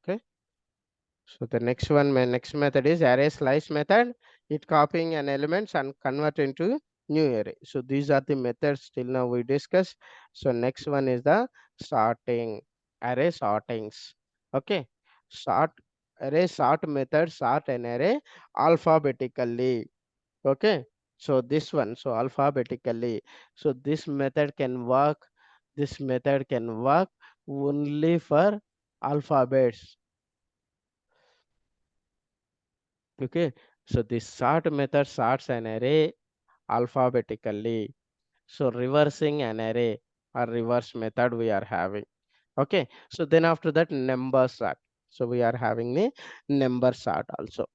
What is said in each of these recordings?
Okay. So the next one, my next method is array slice method. It copying an elements and convert into new array. So these are the methods till now we discussed. So next one is the sorting, array sortings. Okay. Sort, array sort method sort an array alphabetically. Okay. So this one, so alphabetically. So this method can work. This method can work only for alphabets. Okay, so this sort method sorts an array alphabetically. So reversing an array or reverse method we are having. Okay, so then after that number sort. So we are having the number sort also.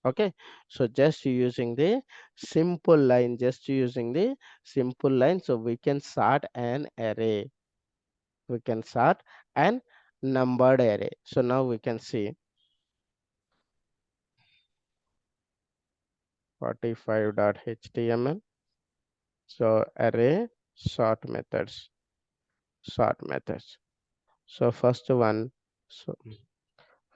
Okay, so just using the simple line, just using the simple line, so we can sort an array. We can sort an numbered array. So now we can see 45.html. So array sort methods, sort methods. So first one, so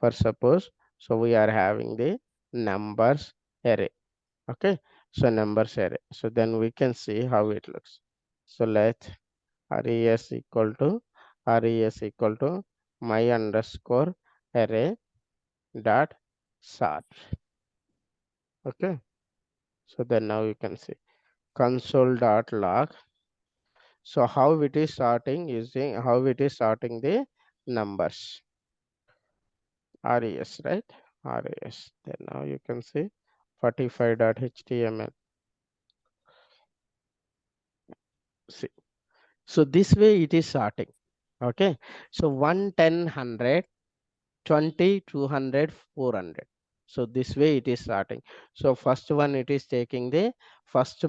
for suppose, so we are having the numbers array. Okay, so numbers array. So then we can see how it looks. So let res equal to my underscore array dot sort. Okay, so then now you can see console dot log. So how it is sorting using how it is sorting the numbers. RES, right? RES. Then now you can see 45.html. See. So this way it is sorting. Okay. So 1, 10, 100, 20, 200, 400. So this way it is starting. So first one it is taking the first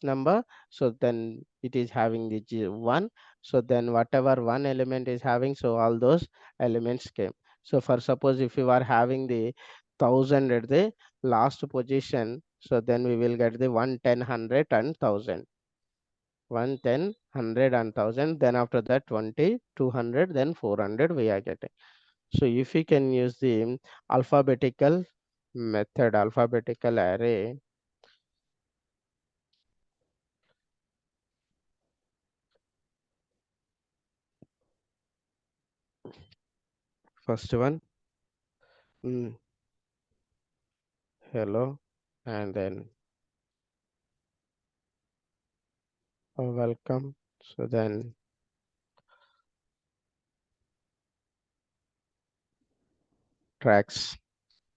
number. So then it is having the 1. So then whatever one element is having, so all those elements came. So for suppose if you are having the 1000 at the last position, so then we will get the 1, 10, 100 and 1000. 1, 10, 100 and 1000. Then after that 20, 200, then 400 we are getting. So if we can use the alphabetical method, alphabetical array, first one, mm, hello, and then welcome. So then tracks.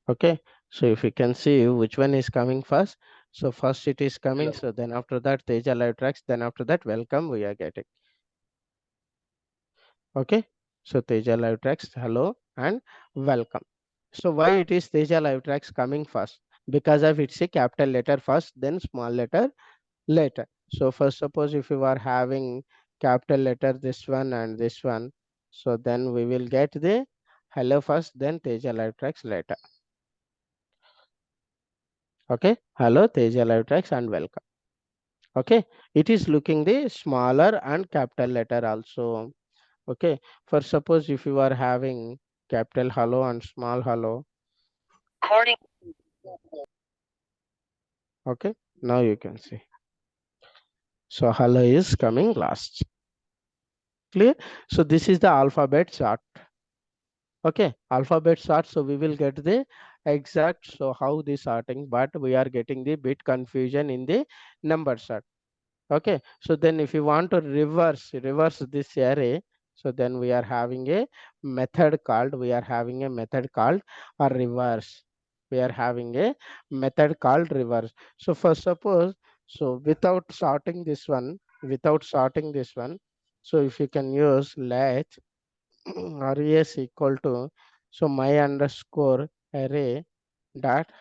Okay. So if you can see which one is coming first. So first it is coming. So then after that Teja live tracks. Then after that welcome we are getting. Okay. So Teja live tracks, hello and welcome. So why it is Teja live tracks coming first? Because of it's a capital letter first, then small letter later. So first suppose if you are having capital letter this one and this one, so then we will get the hello first, then Teja live tracks later. Okay, hello Teja live tracks and welcome. Okay, it is looking the smaller and capital letter also. Okay, for suppose if you are having capital hello and small hello. Okay, now you can see. So hello is coming last. Clear? So this is the alphabet chart. Okay, alphabet sort. So we will get the exact so how the sorting, but we are getting the bit confusion in the number sort. Okay, so then if you want to reverse this array, so then we are having a method called a reverse. We are having a method called reverse. So for suppose, so without sorting this one, so if you can use let res equal to so my underscore array dot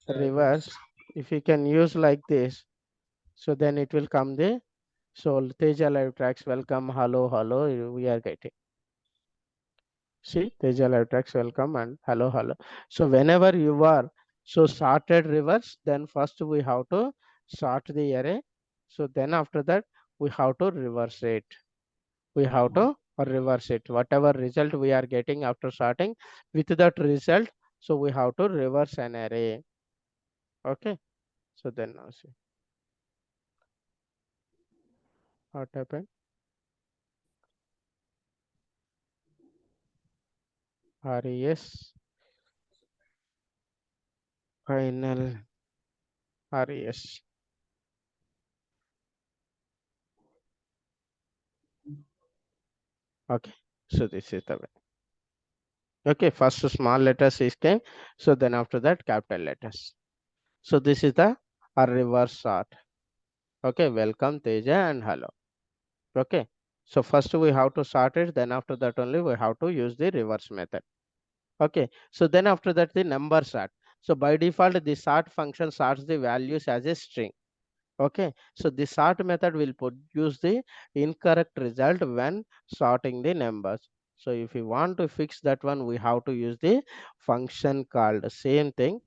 reverse, if you can use like this, so then it will come the so Teja live tracks welcome hello we are getting. See Teja live tracks welcome and hello. So whenever you are so sorted reverse, then first we have to sort the array. So then after that we have to reverse it. We have to or reverse it. Whatever result we are getting after sorting, with that result, so we have to reverse an array. Okay. So then now see what happened. Res final res. Okay. So this is the way. Okay. First small letters is came. So then after that capital letters. So this is the reverse sort. Okay. Welcome Teja and hello. Okay. So first we have to sort it. Then after that only we have to use the reverse method. Okay. So then after that the number sort. So by default the sort function sorts the values as a string. Okay. So the sort method will produce the incorrect result when sorting the numbers. So if you want to fix that one, we have to use the function called same thing.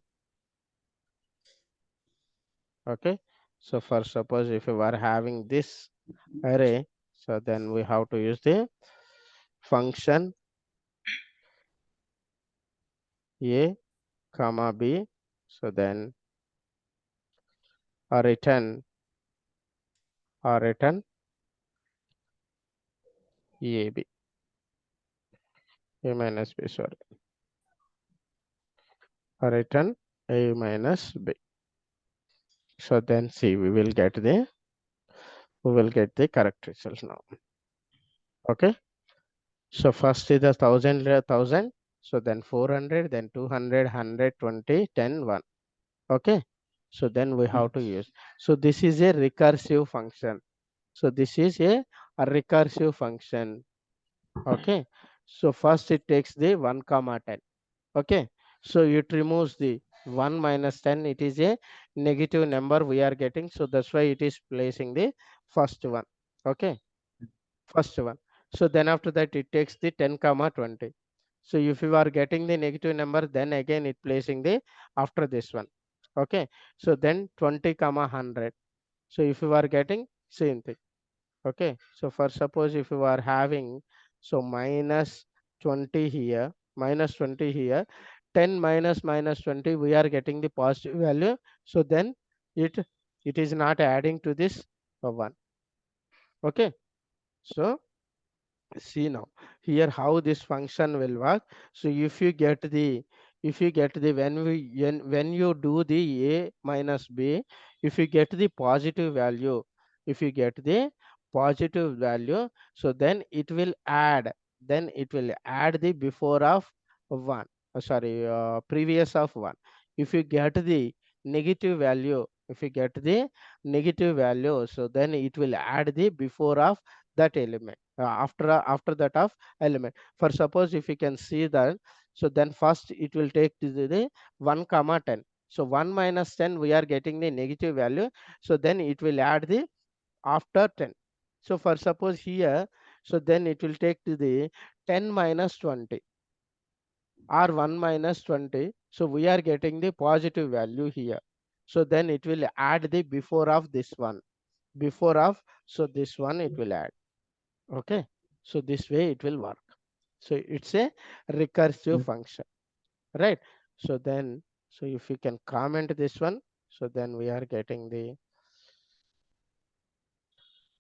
Okay. So for suppose if you are having this array, so then we have to use the function a comma b. So then return ab a minus b, sorry, return a minus b. So then see we will get the correct result now. Okay. So first is the thousand. So then 400, then 200, 120, 10, 1. Okay. So then we have to use. So this is a recursive function. So this is a recursive function. Okay. So first it takes the 1 comma 10. Okay. So it removes the 1 minus 10. It is a negative number we are getting. So that's why it is placing the first one. Okay. First one. So then after that it takes the 10 comma 20. So if you are getting the negative number, then again it placing the after this one. Okay. So then 20 comma 100. So if you are getting same thing. Okay. So for suppose if you are having so minus 20 here, minus 20 here, 10 minus minus 20, we are getting the positive value. So then it it is not adding to this one. Okay. So see now here how this function will work. So if you get the when you do the a minus b, if you get the positive value, if you get the positive value, so then it will add the before of 1, sorry, previous of 1. If you get the negative value, if you get the negative value, so then it will add the before of that element, after that of element. For suppose if you can see that, so then first it will take to the 1 comma 10. So 1 minus 10 we are getting the negative value, so then it will add the after 10. So for suppose here, so then it will take to the 10 minus 20 or 1 minus 20. So we are getting the positive value here, so then it will add the before of this one, before of, so this one it will add. Okay. So this way it will work. So it's a recursive function, right? So then, so if you can comment this one, so then we are getting the,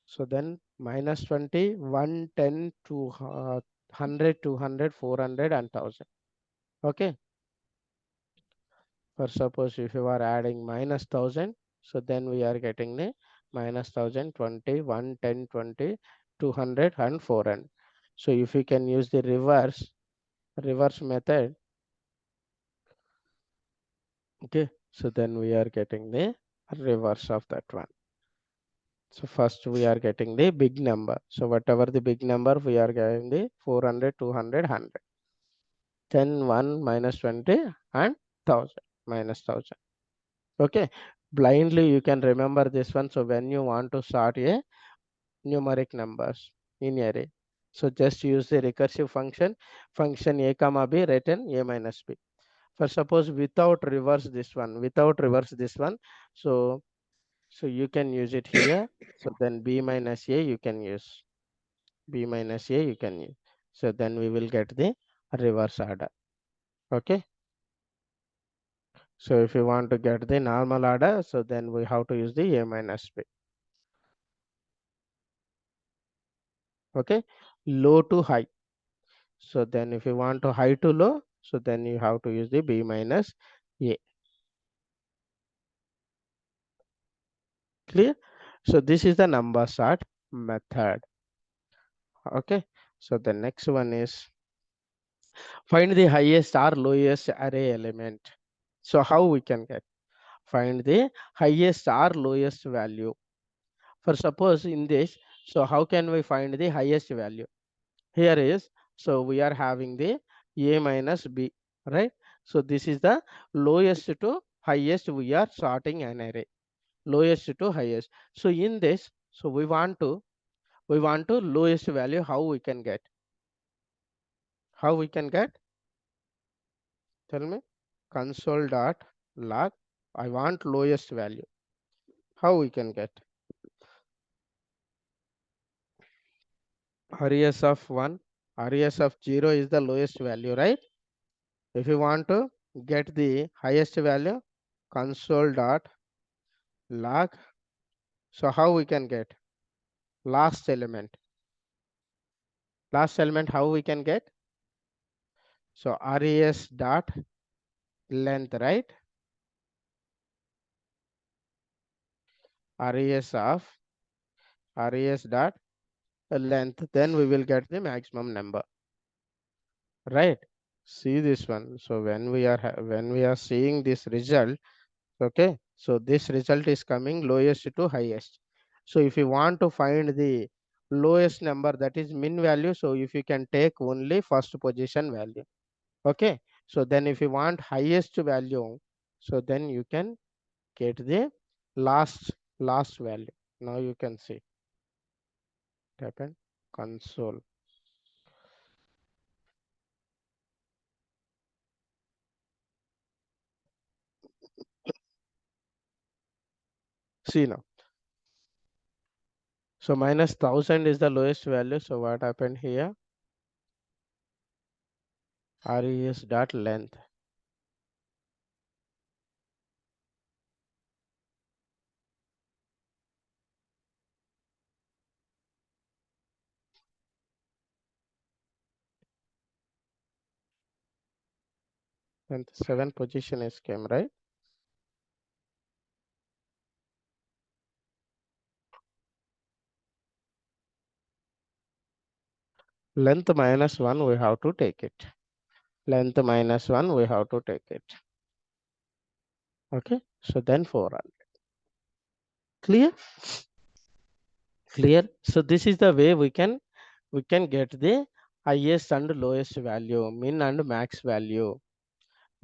so then minus 20, 1, 10, 200, 200, 400 and 1000. Okay. For suppose if you are adding minus 1000, so then we are getting the minus 1000, 20, 1, 10, 20, 200 and 400. So if you can use the reverse method. Okay. So then we are getting the reverse of that one. So first we are getting the big number. So whatever the big number, we are getting the 400, 200, 100. 10, 1 minus 20 and 1000 minus 1000. Okay. Blindly you can remember this one. So when you want to sort a numeric numbers in array, so just use the recursive function a comma b, return a minus b. For suppose without reverse this one, so you can use it here. So then b minus a you can use. B minus A you can use. So then we will get the reverse order. Okay. So if you want to get the normal order, so then we have to use the A minus B. Okay. Low to high. So then if you want to high to low, so then you have to use the B minus A. Clear? So this is the number sort method. Okay. So the next one is find the highest or lowest array element. So how we can get? Find the highest or lowest value. For suppose in this, so how can we find the highest value? Here is, so we are having the A minus B, right? So this is the lowest to highest we are sorting an array. Lowest to highest. So in this, so we want to lowest value. How we can get? How we can get? Tell me. Console dot log. I want lowest value. How we can get? Res of 1, res of 0 is the lowest value, right? If you want to get the highest value, console dot log. So how we can get? Last element. Last element, how we can get? So res dot length, right? Res of res dot length, then we will get the maximum number, right? See this one. So when we are seeing this result, okay, so this result is coming lowest to highest. So if you want to find the lowest number, that is min value, so if you can take only first position value. Okay, so then if you want highest value, so then you can get the last value. Now you can see it happened. Console. See now. So minus 1000 is the lowest value. So what happened here? Res dot length. And 7 position is came, right? Length minus 1 we have to take it. Length minus 1 we have to take it. Okay, so then 400. Clear? Clear? So this is the way we can get the highest and lowest value, min and max value.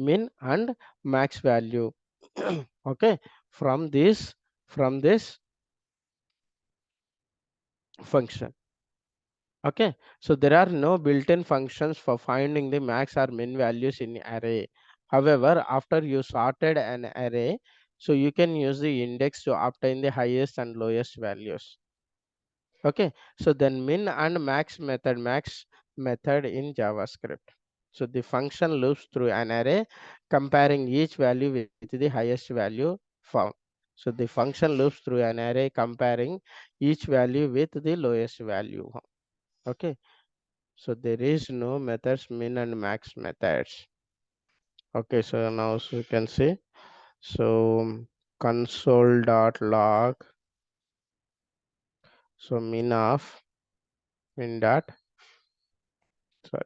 Min and max value. Okay, from this function. Okay, so there are no built-in functions for finding the max or min values in array. However, after you sorted an array, so you can use the index to obtain the highest and lowest values. Okay, so then min and max method in JavaScript. So the function loops through an array, comparing each value with the highest value found. So the function loops through an array, comparing each value with the lowest value. Okay, so there is no methods min and max methods. Okay, so now so you can see, so console.log, so min dot, sorry,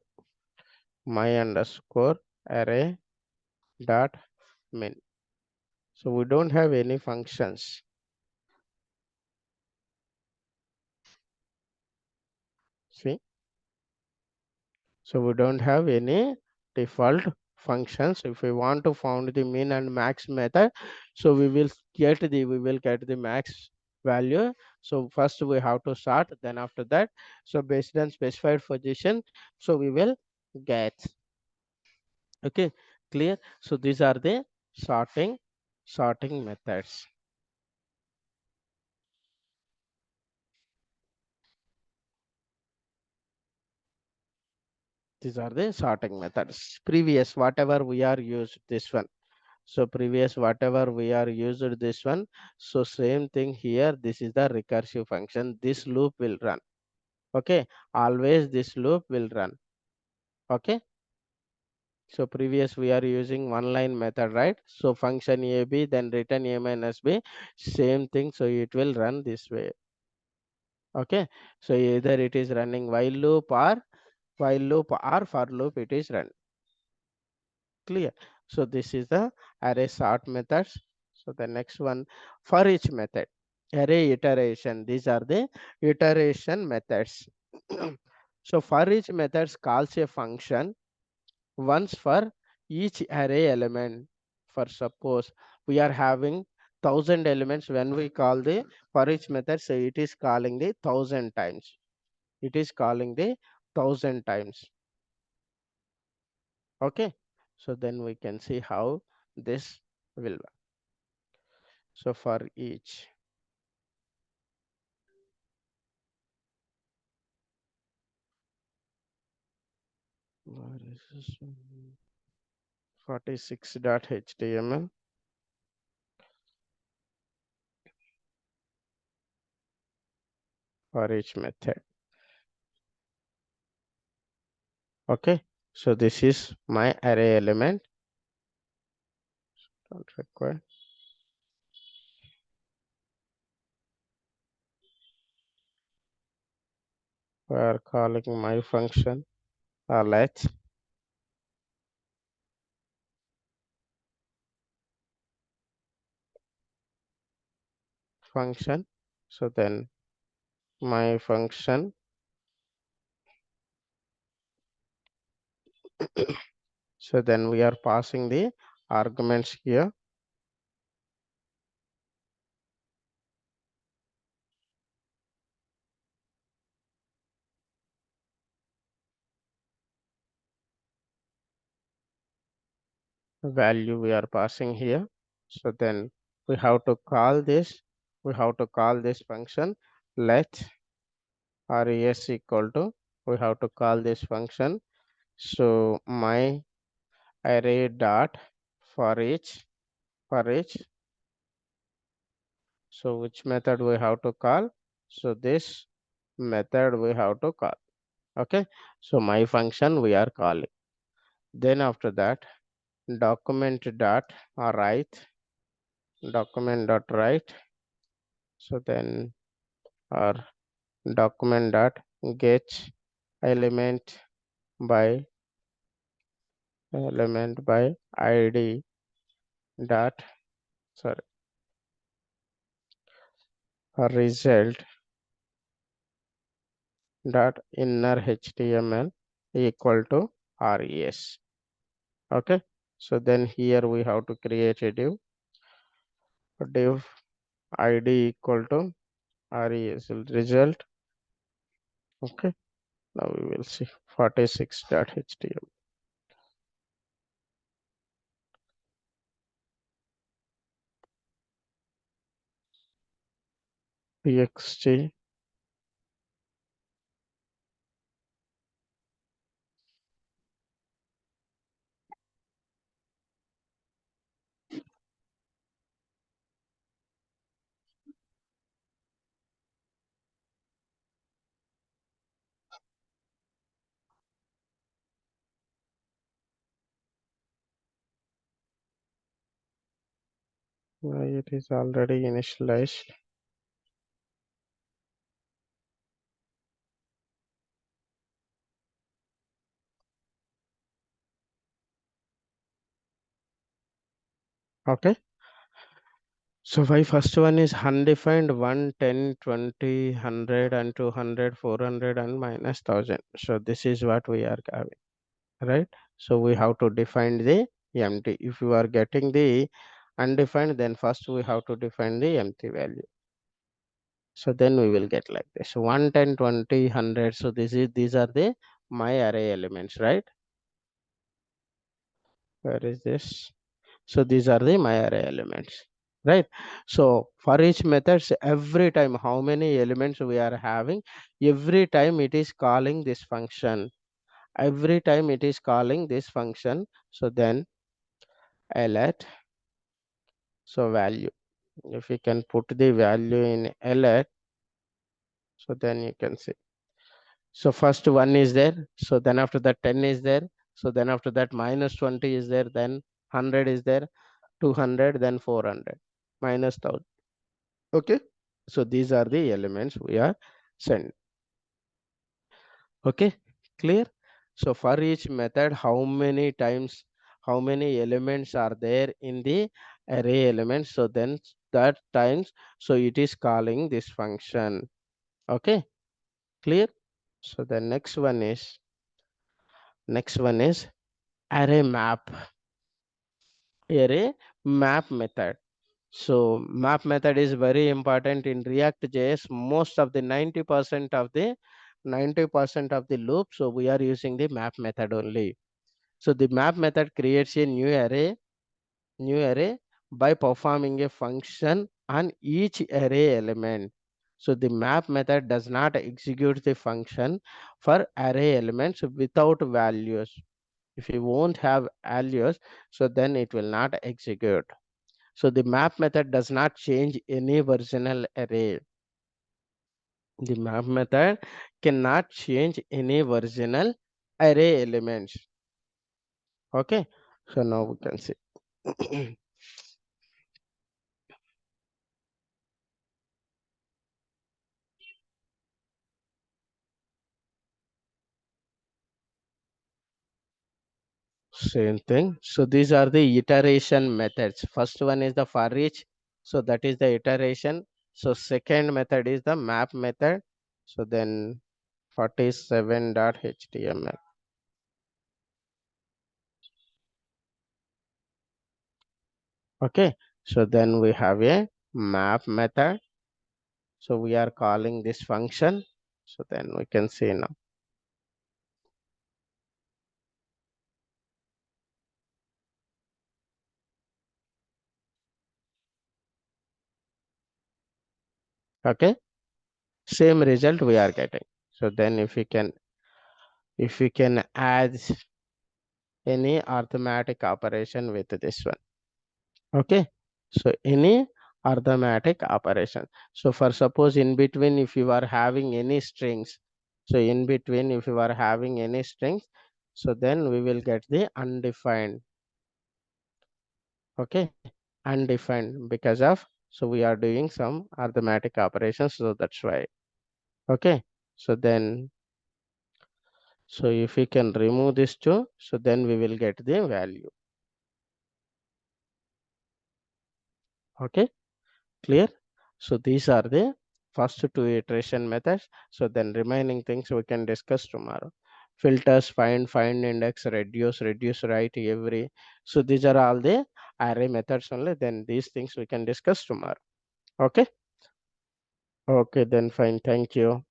my underscore array dot min. So we don't have any functions. See, so we don't have any default functions. If we want to find the min and max method, so we will get the max value. So first we have to sort, then after that, so based on specified position, so we will get. Okay, clear? So these are the sorting methods. These are the sorting methods. Previous, whatever we are used this one. So previous, whatever we are used this one. So same thing here. This is the recursive function. This loop will run. Okay. Always this loop will run. Okay. So previous we are using one line method, right? So function AB, then return A minus B. Same thing. So it will run this way. Okay. So either it is running while loop or for loop it is run. Clear. So this is the array sort methods. So the next one, for each method, array iteration. These are the iteration methods. So for each methods calls a function once for each array element. For suppose we are having 1,000 elements, when we call the for each method, so it is calling the 1,000 times. It is calling the 1,000 times. Okay. So then we can see how this will work. So for each, where is this one? 46.html for each method. Okay. So this is my array element. Don't require. We are calling my function let function. So then my function. So then we are passing the arguments here. Value we are passing here. So then we have to call this. We have to call this function let res equal to. We have to call this function. So my array dot for each. So which method we have to call? So this method we have to call. Okay. So my function we are calling. Then after that, document dot write document dot write. So then our document dot get element by id dot sorry result dot inner html equal to res. Okay. So then here we have to create a div id equal to res result. Okay. Now we will see 46.html. txt. It is already initialized. Okay. So why first one is undefined 1, 10, 20, 100 and 200, 400 and minus 1,000. So this is what we are having, right? So we have to define the empty. If you are getting the undefined, then first we have to define the empty value. So then we will get like this 1, 10, 20, 100. So these are the my array elements, right? Where is this? So these are the my array elements, right? So for each methods, every time how many elements we are having, every time it is calling this function every time it is calling this function. So then let, so value, if you can put the value in let, so then you can see. So first 1 is there, so then after that 10 is there, so then after that minus 20 is there, then 100 is there, 200, then 400, minus 1000. Okay, so these are the elements we are sent. Okay, clear? So for each method, how many times, how many elements are there in the array elements? So then that times, so it is calling this function. Okay, clear? So the next one is array map, array map method. So map method is very important in React JS. Most of the 90% of the loop. So we are using the map method only. So the map method creates a new array by performing a function on each array element. So the map method does not execute the function for array elements without values. If you won't have values, so then it will not execute. So the map method does not change any original array. The map method cannot change any original array elements. Okay, so now we can see. Same thing. So these are the iteration methods. First one is the for each. So that is the iteration. So second method is the map method. So then 47.html. Okay. So then we have a map method. So we are calling this function. So then we can see now. Okay. Same result we are getting. So then if we can add any arithmetic operation with this one. Okay, so any arithmetic operation. So for suppose in between, if you are having any strings, so in between if you are having any strings, so then we will get the undefined. Okay, undefined, because of, so we are doing some arithmetic operations, so that's why. Okay, so then, so if we can remove this two, so then we will get the value. Okay, clear? So these are the first two iteration methods. So then remaining things we can discuss tomorrow. Filters, find index, reduce, write, every. So these are all the array methods only. Then these things we can discuss tomorrow. Okay. Okay, then fine. Thank you.